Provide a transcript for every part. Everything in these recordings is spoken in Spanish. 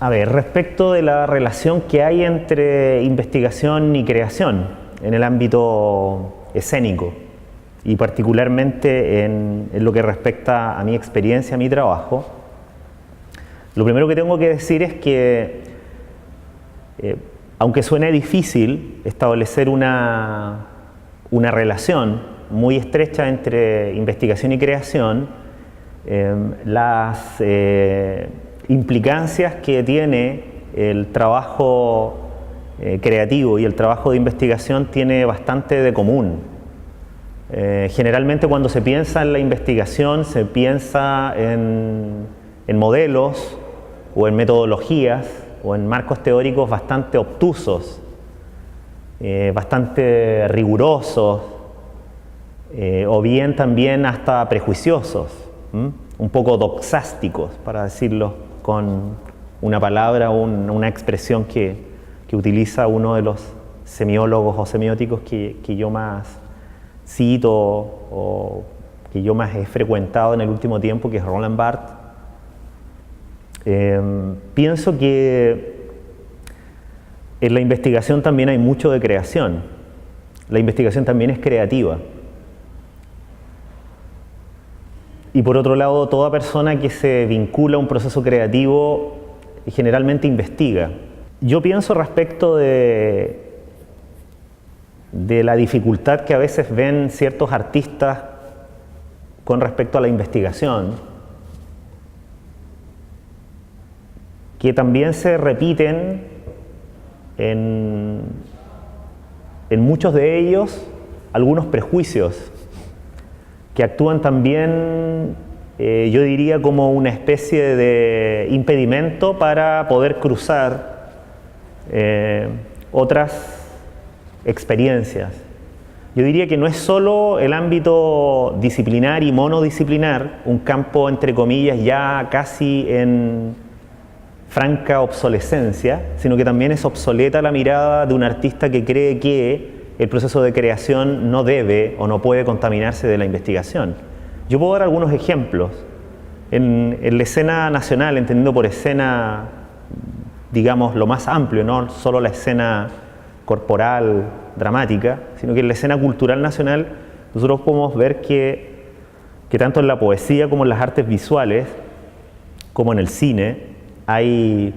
A ver, respecto de la relación que hay entre investigación y creación en el ámbito escénico y particularmente en lo que respecta a mi experiencia, a mi trabajo, lo primero que tengo que decir es que aunque suene difícil establecer una relación muy estrecha entre investigación y creación, las implicancias que tiene el trabajo creativo y el trabajo de investigación tiene bastante de común. Generalmente cuando se piensa en la investigación se piensa en modelos o en metodologías o en marcos teóricos bastante obtusos, bastante rigurosos, o bien también hasta prejuiciosos, un poco doxásticos, para decirlo con una palabra o una expresión que utiliza uno de los semiólogos o semióticos que yo más cito o que yo más he frecuentado en el último tiempo, que es Roland Barthes. Pienso que en la investigación también hay mucho de creación. La investigación también es creativa. Y por otro lado, toda persona que se vincula a un proceso creativo generalmente investiga. Yo pienso respecto de la dificultad que a veces ven ciertos artistas con respecto a la investigación, que también se repiten en muchos de ellos algunos prejuicios que actúan también, yo diría, como una especie de impedimento para poder cruzar otras experiencias. Yo diría que no es solo el ámbito disciplinar y monodisciplinar, un campo entre comillas ya casi en franca obsolescencia, sino que también es obsoleta la mirada de un artista que cree que el proceso de creación no debe o no puede contaminarse de la investigación. Yo puedo dar algunos ejemplos. En la escena nacional, entendiendo por escena, digamos, lo más amplio, no solo la escena corporal, dramática, sino que en la escena cultural nacional nosotros podemos ver que tanto en la poesía como en las artes visuales, como en el cine, hay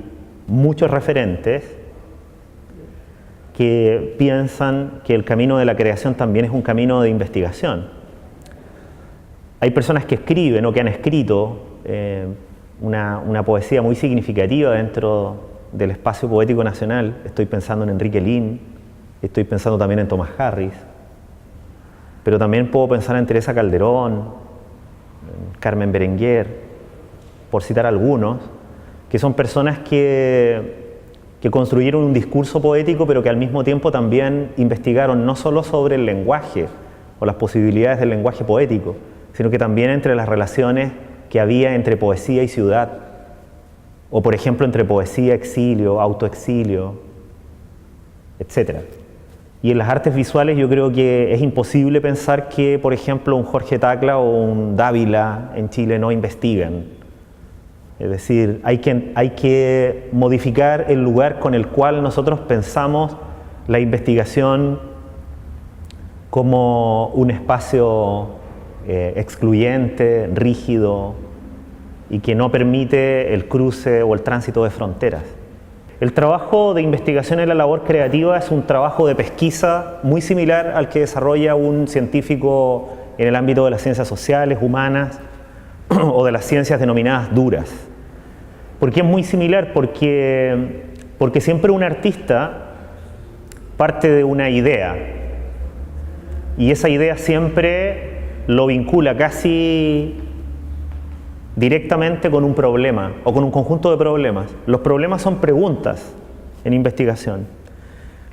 muchos referentes que piensan que el camino de la creación también es un camino de investigación. Hay personas que escriben o que han escrito una poesía muy significativa dentro del espacio poético nacional. Estoy pensando en Enrique Lin, estoy pensando también en Tomás Harris, pero también puedo pensar en Teresa Calderón, en Carmen Berenguer, por citar algunos, que son personas que construyeron un discurso poético, pero que al mismo tiempo también investigaron no solo sobre el lenguaje o las posibilidades del lenguaje poético, sino que también entre las relaciones que había entre poesía y ciudad, o por ejemplo entre poesía, exilio, autoexilio, etc. Y en las artes visuales yo creo que es imposible pensar que, por ejemplo, un Jorge Tacla o un Dávila en Chile no investigan. Es decir, hay que modificar el lugar con el cual nosotros pensamos la investigación como un espacio excluyente, rígido y que no permite el cruce o el tránsito de fronteras. El trabajo de investigación en la labor creativa es un trabajo de pesquisa muy similar al que desarrolla un científico en el ámbito de las ciencias sociales, humanas o de las ciencias denominadas duras. ¿Por qué es muy similar? Porque siempre un artista parte de una idea y esa idea siempre lo vincula casi directamente con un problema o con un conjunto de problemas. Los problemas son preguntas en investigación.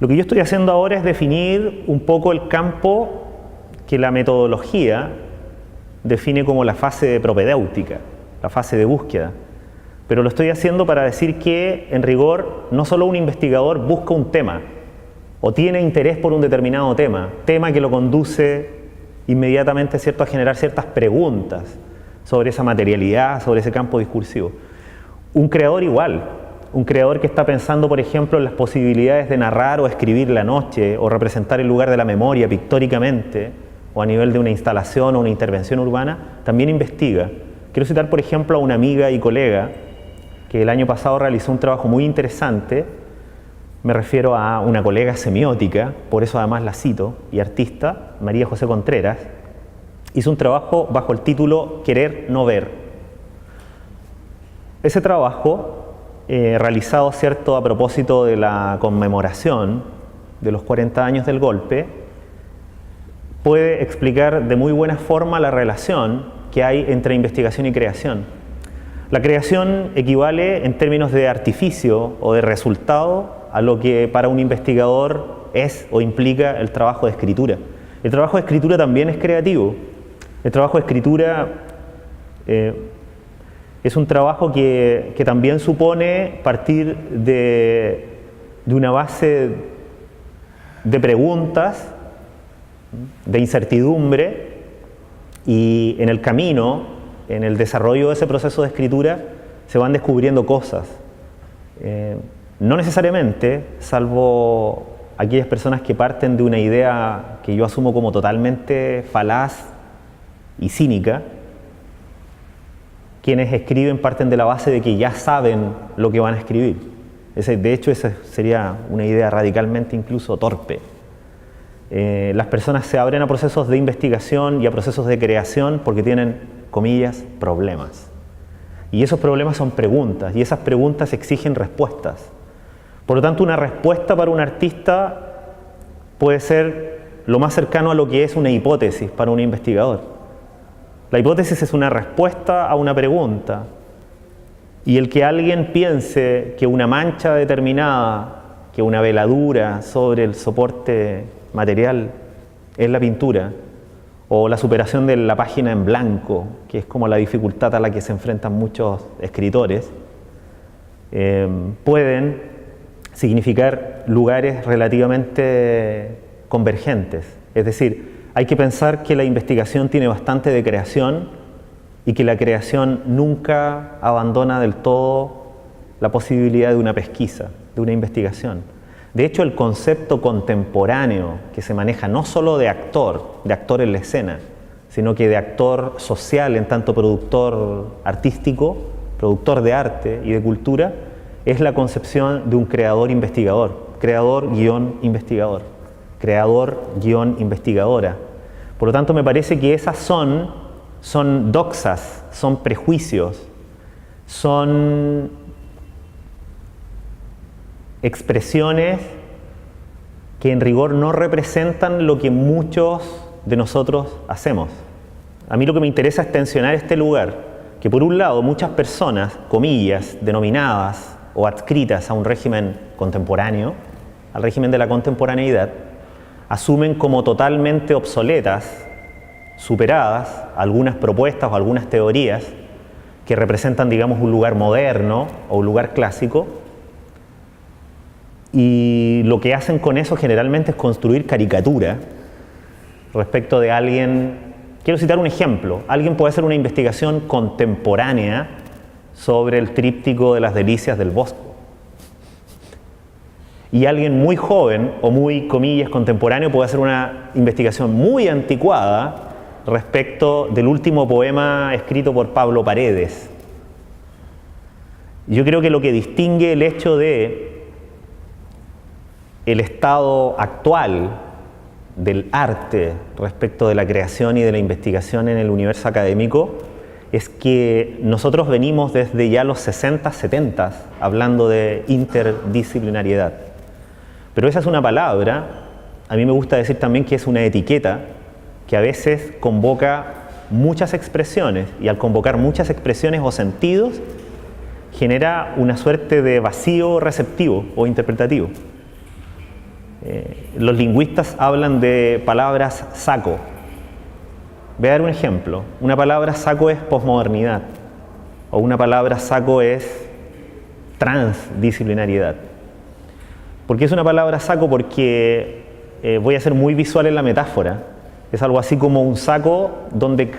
Lo que yo estoy haciendo ahora es definir un poco el campo que la metodología define como la fase propedéutica, la fase de búsqueda. Pero lo estoy haciendo para decir que, en rigor, no solo un investigador busca un tema o tiene interés por un determinado tema que lo conduce inmediatamente, ¿cierto?, a generar ciertas preguntas sobre esa materialidad, sobre ese campo discursivo. Un creador igual. un creador que está pensando, por ejemplo, en las posibilidades de narrar o escribir la noche, o representar el lugar de la memoria pictóricamente, o a nivel de una instalación o una intervención urbana, también investiga. Quiero citar, por ejemplo, a una amiga y colega que el año pasado realizó un trabajo muy interesante. Me refiero a una colega semiótica, por eso además la cito, y artista, María José Contreras. Hizo un trabajo bajo el título Querer no ver. Ese trabajo, realizado, cierto, a propósito de la conmemoración de los 40 años del golpe, puede explicar de muy buena forma la relación que hay entre investigación y creación. La creación equivale en términos de artificio o de resultado a lo que para un investigador es o implica el trabajo de escritura. El trabajo de escritura también es creativo. El trabajo de escritura es un trabajo que también supone partir de una base de preguntas, de incertidumbre, y en el camino, en el desarrollo de ese proceso de escritura, se van descubriendo cosas. No necesariamente, salvo aquellas personas que parten de una idea que yo asumo como totalmente falaz y cínica, quienes escriben parten de la base de que ya saben lo que van a escribir. De hecho, esa sería una idea radicalmente incluso torpe. Las personas se abren a procesos de investigación y a procesos de creación porque tienen, comillas, problemas. Y esos problemas son preguntas, y esas preguntas exigen respuestas. Por lo tanto, una respuesta para un artista puede ser lo más cercano a lo que es una hipótesis para un investigador. La hipótesis es una respuesta a una pregunta, y el que alguien piense que una mancha determinada, que una veladura sobre el soporte material es la pintura, o la superación de la página en blanco, que es como la dificultad a la que se enfrentan muchos escritores, pueden significar lugares relativamente convergentes. Es decir, hay que pensar que la investigación tiene bastante de creación y que la creación nunca abandona del todo la posibilidad de una pesquisa, de una investigación. De hecho, el concepto contemporáneo que se maneja no solo de actor en la escena, sino que de actor social en tanto productor artístico, productor de arte y de cultura, es la concepción de un creador-investigador, creador-investigador, creador-investigadora. Por lo tanto, me parece que esas son doxas, son prejuicios, son expresiones que en rigor no representan lo que muchos de nosotros hacemos. A mí lo que me interesa es tensionar este lugar, que por un lado muchas personas, comillas, denominadas o adscritas a un régimen contemporáneo, al régimen de la contemporaneidad, asumen como totalmente obsoletas, superadas, algunas propuestas o algunas teorías que representan, digamos, un lugar moderno o un lugar clásico, y lo que hacen con eso generalmente es construir caricatura respecto de alguien. Quiero citar un ejemplo. Alguien puede hacer una investigación contemporánea sobre el tríptico de las Delicias del Bosco, y alguien muy joven o muy, comillas, contemporáneo puede hacer una investigación muy anticuada respecto del último poema escrito por Pablo Paredes. Yo creo que lo que distingue el hecho de el estado actual del arte respecto de la creación y de la investigación en el universo académico es que nosotros venimos desde ya los 60, 70 hablando de interdisciplinariedad. Pero esa es una palabra, a mí me gusta decir también que es una etiqueta que a veces convoca muchas expresiones, y al convocar muchas expresiones o sentidos genera una suerte de vacío receptivo o interpretativo. Los lingüistas hablan de palabras saco. Voy a dar un ejemplo. Una palabra saco es posmodernidad, o una palabra saco es transdisciplinariedad. ¿Por qué es una palabra saco? Porque voy a ser muy visual en la metáfora. Es algo así como un saco donde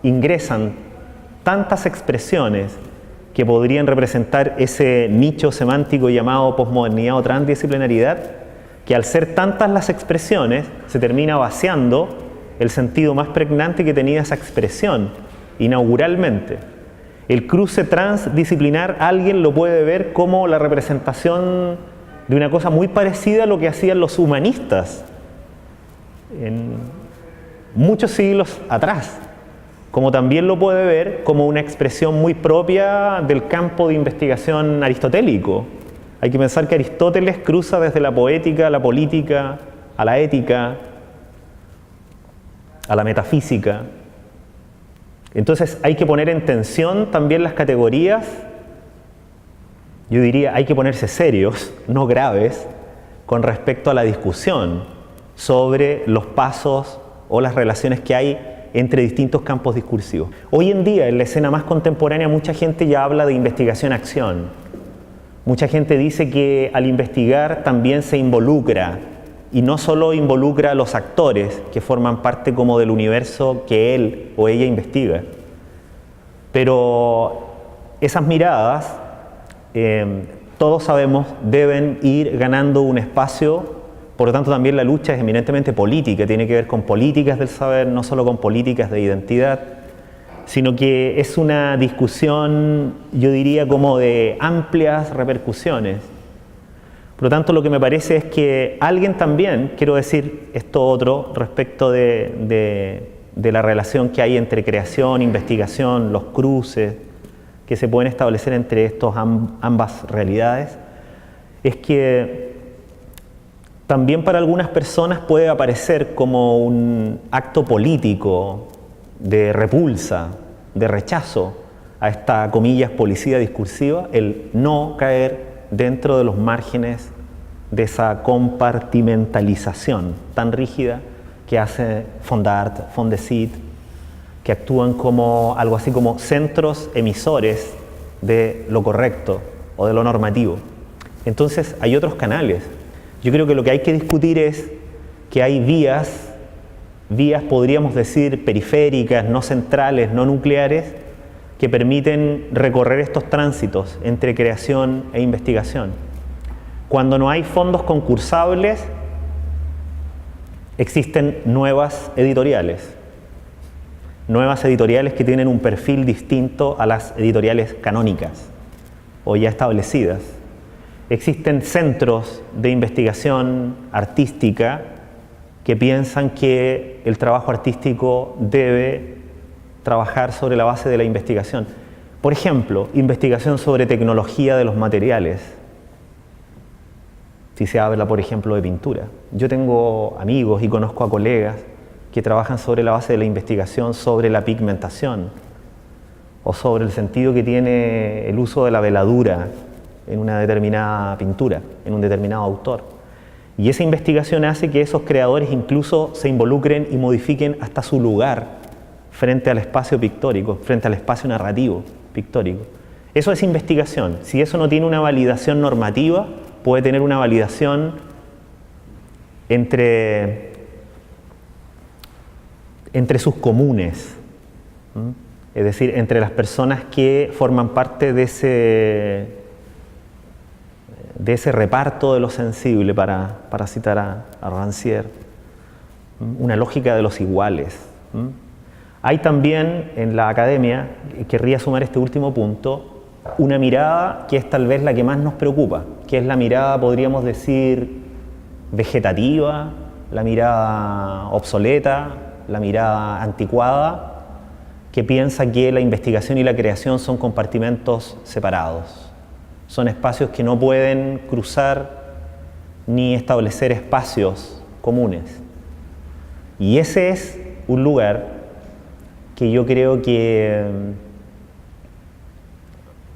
ingresan tantas expresiones que podrían representar ese nicho semántico llamado posmodernidad o transdisciplinaridad, que al ser tantas las expresiones se termina vaciando el sentido más pregnante que tenía esa expresión inauguralmente. El cruce transdisciplinar alguien lo puede ver como la representación de una cosa muy parecida a lo que hacían los humanistas en muchos siglos atrás, como también lo puede ver como una expresión muy propia del campo de investigación aristotélico. Hay que pensar que Aristóteles cruza desde la poética a la política, a la ética, a la metafísica. Entonces hay que poner en tensión también las categorías. Yo diría, hay que ponerse serios, no graves, con respecto a la discusión sobre los pasos o las relaciones que hay entre distintos campos discursivos. Hoy en día, en la escena más contemporánea, mucha gente ya habla de investigación-acción. Mucha gente dice que al investigar también se involucra, y no solo involucra a los actores que forman parte como del universo que él o ella investiga. Pero esas miradas, todos sabemos, deben ir ganando un espacio. Por lo tanto, también la lucha es eminentemente política, tiene que ver con políticas del saber, no solo con políticas de identidad, sino que es una discusión, yo diría, como de amplias repercusiones. Por lo tanto, lo que me parece es que alguien también, quiero decir esto otro, respecto de la relación que hay entre creación, investigación, los cruces que se pueden establecer entre ambas realidades, es que también para algunas personas puede aparecer como un acto político de repulsa, de rechazo a esta, comillas, policía discursiva, el no caer dentro de los márgenes de esa compartimentalización tan rígida que hace Fondart, Fondesit, que actúan como algo así como centros emisores de lo correcto o de lo normativo. Entonces hay otros canales. Yo creo que lo que hay que discutir es que hay vías podríamos decir periféricas, no centrales, no nucleares, que permiten recorrer estos tránsitos entre creación e investigación. Cuando no hay fondos concursables, existen nuevas editoriales que tienen un perfil distinto a las editoriales canónicas o ya establecidas. Existen centros de investigación artística que piensan que el trabajo artístico debe trabajar sobre la base de la investigación. Por ejemplo, investigación sobre tecnología de los materiales. Si se habla, por ejemplo, de pintura. Yo tengo amigos y conozco a colegas que trabajan sobre la base de la investigación sobre la pigmentación o sobre el sentido que tiene el uso de la veladura en una determinada pintura, en un determinado autor. Y esa investigación hace que esos creadores incluso se involucren y modifiquen hasta su lugar frente al espacio pictórico, frente al espacio narrativo pictórico. Eso es investigación. Si eso no tiene una validación normativa, puede tener una validación entre sus comunes, es decir, entre las personas que forman parte de ese reparto de lo sensible, para citar a Rancière, una lógica de los iguales. Hay también en la academia, querría sumar este último punto, una mirada que es tal vez la que más nos preocupa, que es la mirada, podríamos decir, vegetativa, la mirada obsoleta, la mirada anticuada, que piensa que la investigación y la creación son compartimentos separados. Son espacios que no pueden cruzar ni establecer espacios comunes. Y ese es un lugar que yo creo que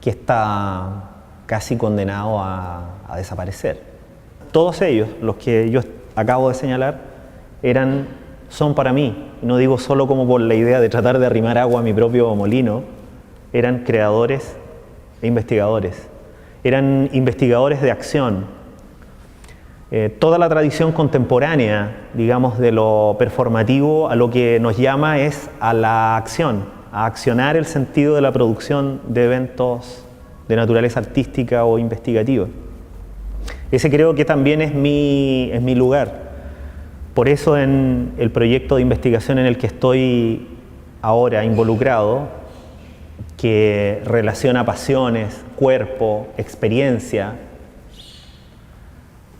está casi condenado a desaparecer. Todos ellos, los que yo acabo de señalar, son para mí, no digo solo como por la idea de tratar de arrimar agua a mi propio molino, eran creadores e investigadores. Eran investigadores de acción. Toda la tradición contemporánea, digamos, de lo performativo, a lo que nos llama es a la acción, a accionar el sentido de la producción de eventos de naturaleza artística o investigativa. Ese creo que también es mi lugar. Por eso en el proyecto de investigación en el que estoy ahora involucrado, que relaciona pasiones, cuerpo, experiencia,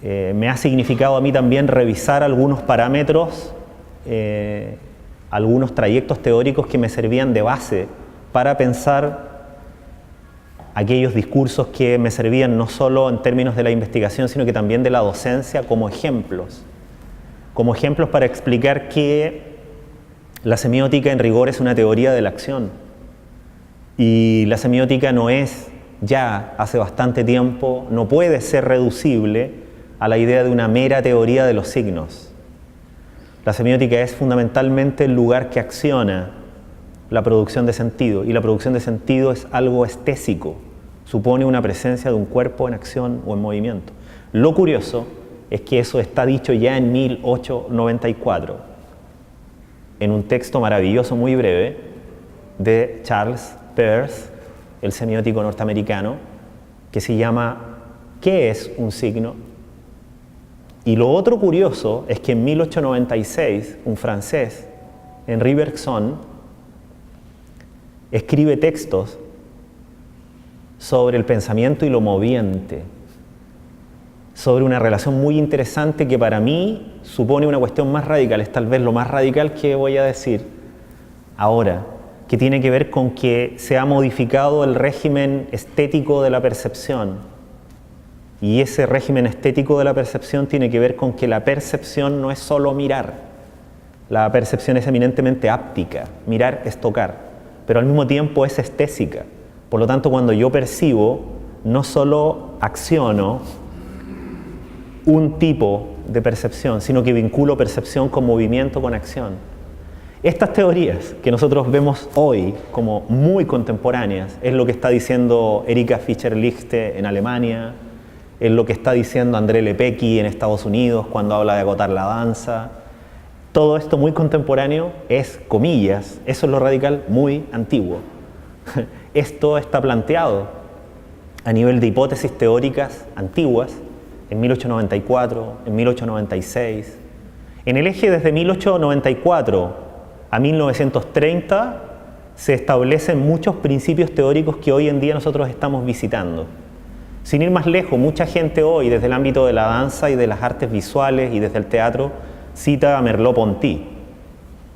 me ha significado a mí también revisar algunos parámetros, algunos trayectos teóricos que me servían de base para pensar aquellos discursos que me servían no solo en términos de la investigación, sino que también de la docencia como ejemplos para explicar que la semiótica en rigor es una teoría de la acción. Y la semiótica no es ya, hace bastante tiempo, no puede ser reducible a la idea de una mera teoría de los signos. La semiótica es fundamentalmente el lugar que acciona la producción de sentido, y la producción de sentido es algo estésico, supone una presencia de un cuerpo en acción o en movimiento. Lo curioso es que eso está dicho ya en 1894, en un texto maravilloso, muy breve, de Charles Peirce, el semiótico norteamericano, que se llama ¿Qué es un signo? Y lo otro curioso es que en 1896, un francés, Henri Bergson, escribe textos sobre el pensamiento y lo moviente, sobre una relación muy interesante que para mí supone una cuestión más radical, es tal vez lo más radical que voy a decir ahora, que tiene que ver con que se ha modificado el régimen estético de la percepción. Y ese régimen estético de la percepción tiene que ver con que la percepción no es solo mirar. La percepción es eminentemente áptica. Mirar es tocar, pero al mismo tiempo es estésica. Por lo tanto, cuando yo percibo, no solo acciono un tipo de percepción, sino que vinculo percepción con movimiento, con acción. Estas teorías que nosotros vemos hoy como muy contemporáneas es lo que está diciendo Erika Fischer-Lichte en Alemania, es lo que está diciendo André Lepecki en Estados Unidos cuando habla de acotar la danza. Todo esto muy contemporáneo es, comillas, eso es lo radical, muy antiguo. Esto está planteado a nivel de hipótesis teóricas antiguas, en 1894, en 1896. En el eje desde 1894 a 1930 se establecen muchos principios teóricos que hoy en día nosotros estamos visitando. Sin ir más lejos, mucha gente hoy, desde el ámbito de la danza y de las artes visuales y desde el teatro, cita a Merleau-Ponty,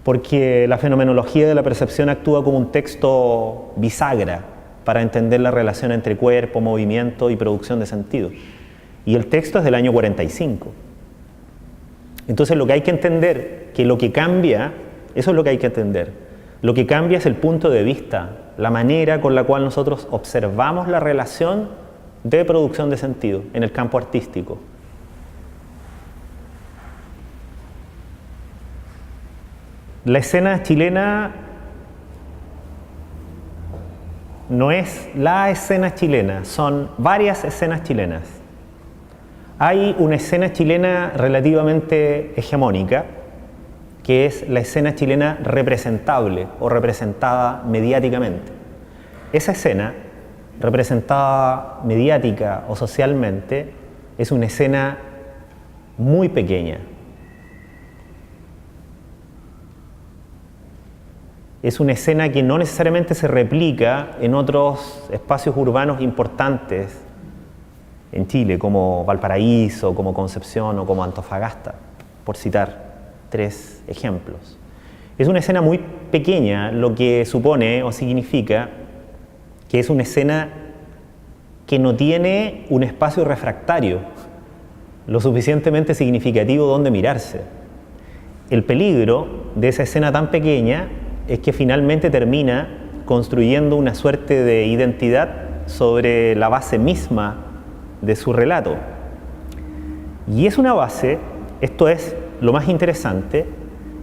porque la fenomenología de la percepción actúa como un texto bisagra para entender la relación entre cuerpo, movimiento y producción de sentido. Y el texto es del año 45. Entonces lo que hay que entender, que lo que cambia, eso es lo que hay que entender. Lo que cambia es el punto de vista, la manera con la cual nosotros observamos la relación de producción de sentido en el campo artístico. La escena chilena no es la escena chilena, son varias escenas chilenas. Hay una escena chilena relativamente hegemónica, que es la escena chilena representable o representada mediáticamente. Esa escena, representada mediática o socialmente, es una escena muy pequeña. Es una escena que no necesariamente se replica en otros espacios urbanos importantes en Chile, como Valparaíso, como Concepción o como Antofagasta, por citar 3 ejemplos. Es una escena muy pequeña, lo que supone o significa que es una escena que no tiene un espacio refractario lo suficientemente significativo donde mirarse. El peligro de esa escena tan pequeña es que finalmente termina construyendo una suerte de identidad sobre la base misma de su relato. Y es una base, esto es lo más interesante,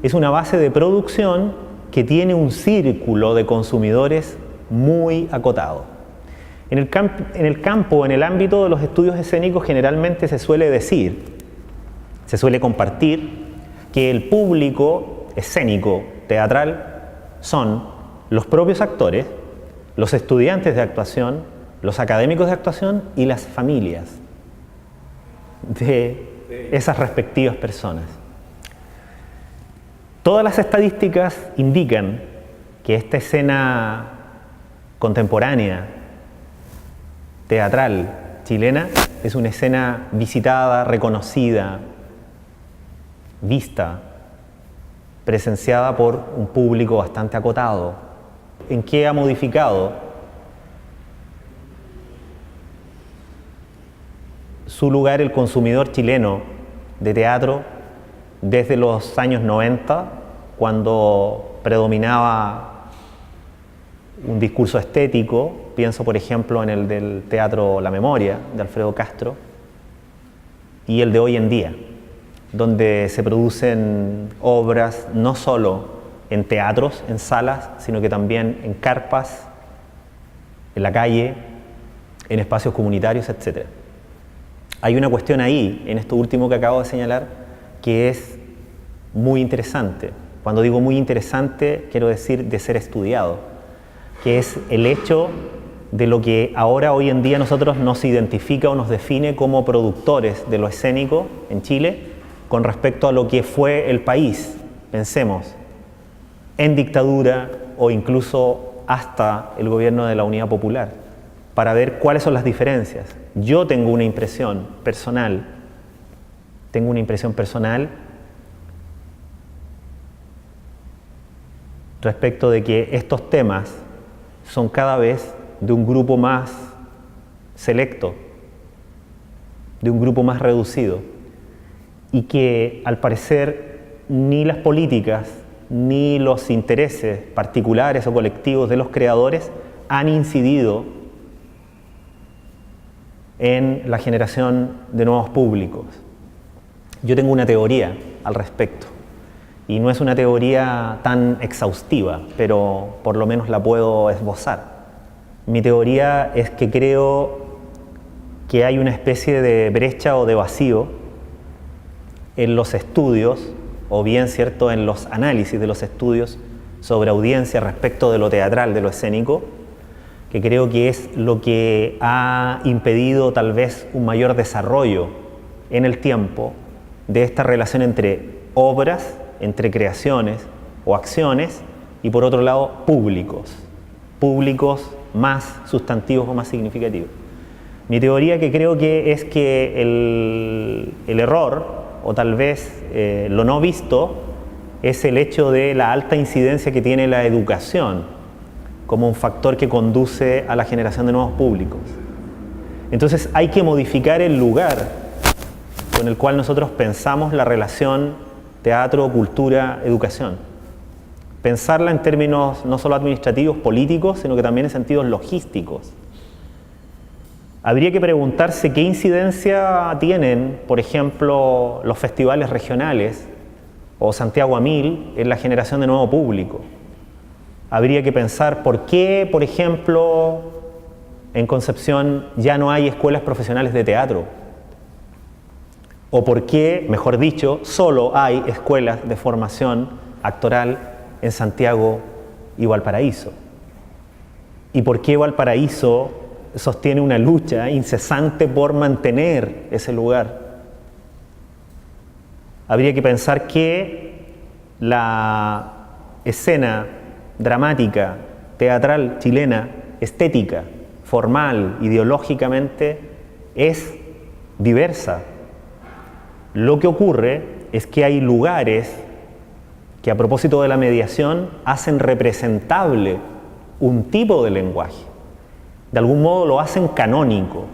es una base de producción que tiene un círculo de consumidores muy acotado. En el ámbito de los estudios escénicos generalmente se suele decir, se suele compartir que el público escénico, teatral, son los propios actores, los estudiantes de actuación, los académicos de actuación y las familias de esas respectivas personas. Todas las estadísticas indican que esta escena contemporánea, teatral, chilena, es una escena visitada, reconocida, vista, presenciada por un público bastante acotado. ¿En qué ha modificado su lugar el consumidor chileno de teatro desde los años 90, cuando predominaba un discurso estético? Pienso, por ejemplo, en el del Teatro La Memoria, de Alfredo Castro, y el de hoy en día, donde se producen obras no solo en teatros, en salas, sino que también en carpas, en la calle, en espacios comunitarios, etc. Hay una cuestión ahí, en esto último que acabo de señalar, que es muy interesante. Cuando digo muy interesante, quiero decir de ser estudiado, que es el hecho de lo que ahora, hoy en día, nosotros nos identifica o nos define como productores de lo escénico en Chile con respecto a lo que fue el país, pensemos, en dictadura o incluso hasta el gobierno de la Unidad Popular, para ver cuáles son las diferencias. Yo tengo una impresión personal respecto de que estos temas son cada vez de un grupo más selecto, de un grupo más reducido, y que al parecer ni las políticas ni los intereses particulares o colectivos de los creadores han incidido en la generación de nuevos públicos. Yo tengo una teoría al respecto, y no es una teoría tan exhaustiva, pero por lo menos la puedo esbozar. Mi teoría es que creo que hay una especie de brecha o de vacío en los estudios, o bien, ¿cierto?, en los análisis de los estudios sobre audiencia respecto de lo teatral, de lo escénico, que creo que es lo que ha impedido tal vez un mayor desarrollo en el tiempo de esta relación entre obras, entre creaciones o acciones, y por otro lado públicos más sustantivos o más significativos. Mi teoría, que creo que es que el error, o tal vez lo no visto, es el hecho de la alta incidencia que tiene la educación como un factor que conduce a la generación de nuevos públicos. Entonces hay que modificar el lugar con el cual nosotros pensamos la relación teatro, cultura, educación. Pensarla en términos no solo administrativos, políticos, sino que también en sentidos logísticos. Habría que preguntarse qué incidencia tienen, por ejemplo, los festivales regionales o Santiago a 1000 en la generación de nuevo público. Habría que pensar por qué, por ejemplo, en Concepción ya no hay escuelas profesionales de teatro. O por qué, mejor dicho, solo hay escuelas de formación actoral en Santiago y Valparaíso. Y por qué Valparaíso sostiene una lucha incesante por mantener ese lugar. Habría que pensar que la escena dramática, teatral chilena, estética, formal, ideológicamente, es diversa. Lo que ocurre es que hay lugares que, a propósito de la mediación, hacen representable un tipo de lenguaje. De algún modo lo hacen canónico.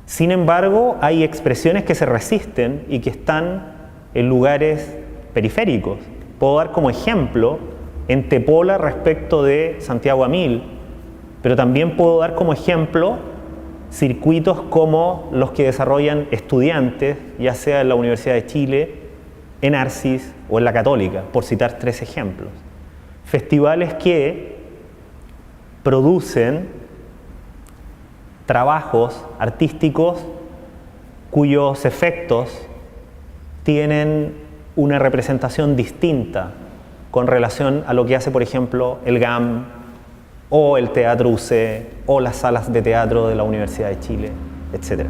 Sin embargo, hay expresiones que se resisten y que están en lugares periféricos. Puedo dar como ejemplo Entepola respecto de Santiago a 1000, pero también puedo dar como ejemplo circuitos como los que desarrollan estudiantes, ya sea en la Universidad de Chile, en Arcis o en la Católica, por citar 3 ejemplos. Festivales que producen trabajos artísticos cuyos efectos tienen una representación distinta con relación a lo que hace, por ejemplo, el GAM o el Teatro UC o las salas de teatro de la Universidad de Chile, etc.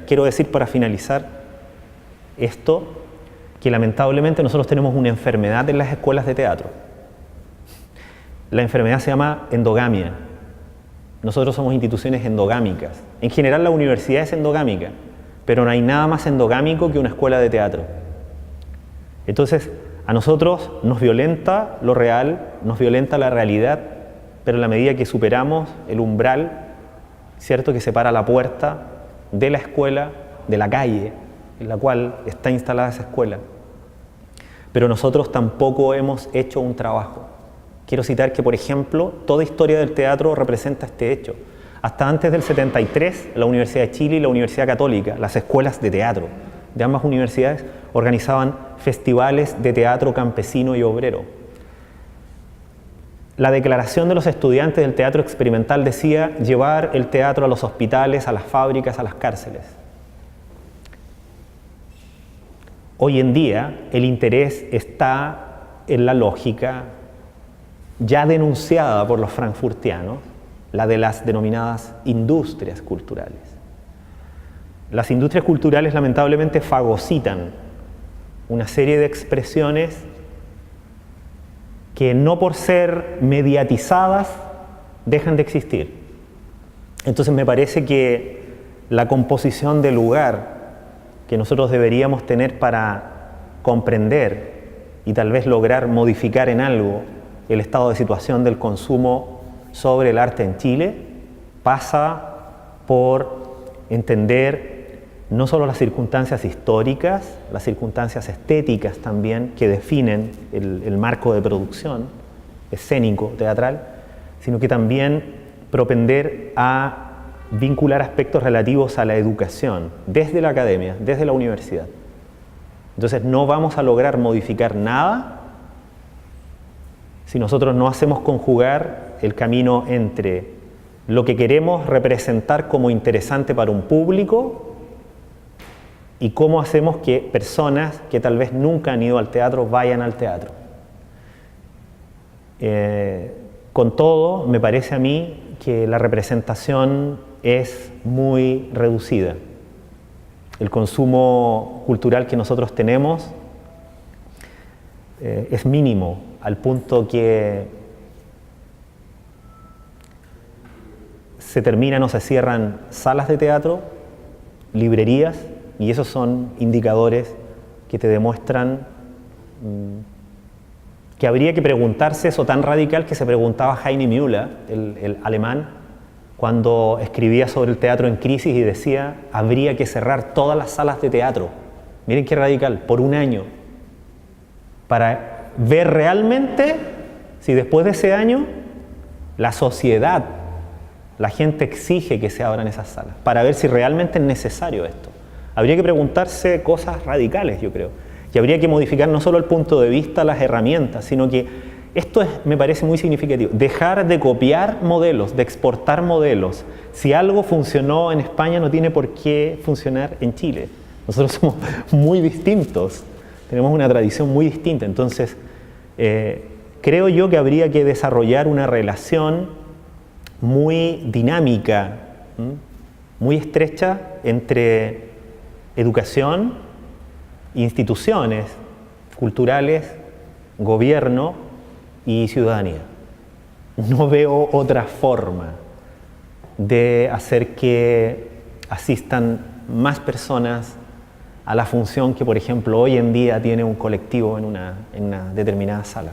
Quiero decir para finalizar esto, que lamentablemente nosotros tenemos una enfermedad en las escuelas de teatro. La enfermedad se llama endogamia. Nosotros somos instituciones endogámicas. En general la universidad es endogámica, pero no hay nada más endogámico que una escuela de teatro. Entonces, a nosotros nos violenta lo real, nos violenta la realidad, pero en la medida que superamos el umbral, ¿cierto?, que separa la puerta de la escuela, de la calle en la cual está instalada esa escuela. Pero nosotros tampoco hemos hecho un trabajo. Quiero citar que, por ejemplo, toda historia del teatro representa este hecho. Hasta antes del 73, la Universidad de Chile y la Universidad Católica, las escuelas de teatro de ambas universidades, organizaban festivales de teatro campesino y obrero. La declaración de los estudiantes del teatro experimental decía llevar el teatro a los hospitales, a las fábricas, a las cárceles. Hoy en día el interés está en la lógica ya denunciada por los frankfurtianos, la de las denominadas industrias culturales. Las industrias culturales lamentablemente fagocitan una serie de expresiones que no por ser mediatizadas dejan de existir. Entonces me parece que la composición del lugar que nosotros deberíamos tener para comprender y tal vez lograr modificar en algo el estado de situación del consumo sobre el arte en Chile pasa por entender no solo las circunstancias históricas, las circunstancias estéticas también que definen el marco de producción escénico, teatral, sino que también propender a vincular aspectos relativos a la educación desde la academia, desde la universidad. Entonces no vamos a lograr modificar nada si nosotros no hacemos conjugar el camino entre lo que queremos representar como interesante para un público y cómo hacemos que personas que tal vez nunca han ido al teatro vayan al teatro. Con todo, me parece a mí que la representación es muy reducida. El consumo cultural que nosotros tenemos es mínimo, al punto que se terminan o se cierran salas de teatro, librerías, y esos son indicadores que te demuestran que habría que preguntarse eso tan radical que se preguntaba Heine Müller, el alemán, cuando escribía sobre el teatro en crisis y decía, habría que cerrar todas las salas de teatro. Miren qué radical, por un año, para ver realmente si después de ese año la sociedad, la gente exige que se abran esas salas, para ver si realmente es necesario esto. Habría que preguntarse cosas radicales, yo creo, y habría que modificar no solo el punto de vista, las herramientas, sino que esto me parece muy significativo, dejar de copiar modelos, de exportar modelos. Si algo funcionó en España no tiene por qué funcionar en Chile. Nosotros somos muy distintos, tenemos una tradición muy distinta, entonces creo yo que habría que desarrollar una relación muy dinámica, muy estrecha entre educación, instituciones culturales, gobierno y ciudadanía. No veo otra forma de hacer que asistan más personas a la función que, por ejemplo, hoy en día tiene un colectivo en una determinada sala.